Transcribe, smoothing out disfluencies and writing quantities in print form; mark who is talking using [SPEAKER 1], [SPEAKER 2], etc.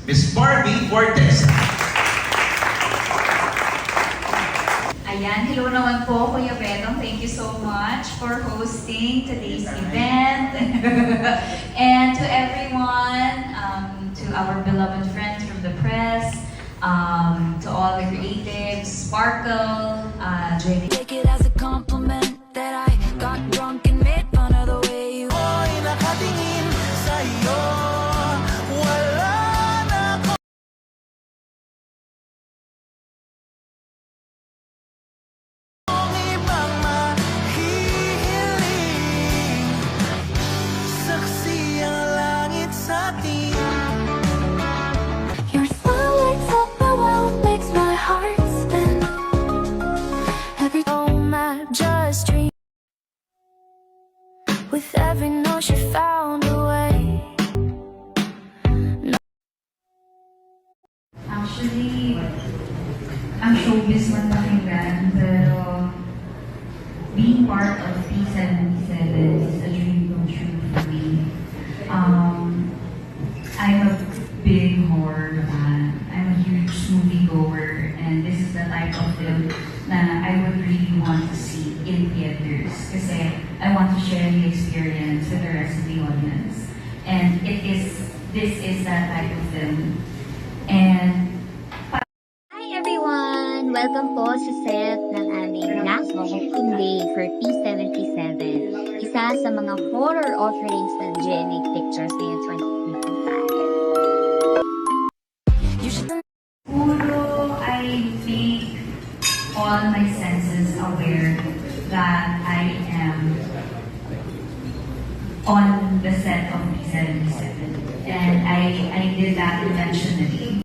[SPEAKER 1] Miss Barbie Fortes.
[SPEAKER 2] Ayan, hello naman po, Kuya Betong. Thank you so much for hosting today's event. And to everyone, to our beloved friends from the press, to all the creatives, Sparkle, JD.
[SPEAKER 3] Take it as a compliment that I got drunk and made fun of the way you
[SPEAKER 4] Ako'y nakatingin sa'yo. Wala na akong ibang mahihiling. Saksi ang langit sa atin.
[SPEAKER 3] Your smile lights up my world, makes my heart spin. Every time I just dream. With every note she found a way.
[SPEAKER 2] Actually, ang showbiz man pakinggan, pero being part of P77 is a dream come true for me. I'm a big horror fan. I'm a huge moviegoer, and this is the type of film na I would really want to see in theaters kasi I want to share the experience with the rest of the audience. And this is that type of film. And
[SPEAKER 5] Hi everyone! Welcome po sa set ng aming Last Shooting Day for P77, isa sa mga horror offerings ng GMA Pictures ngayong 2025.
[SPEAKER 3] You should
[SPEAKER 2] Puro, I make all my senses aware that I am on the set of P77. And I did that intentionally.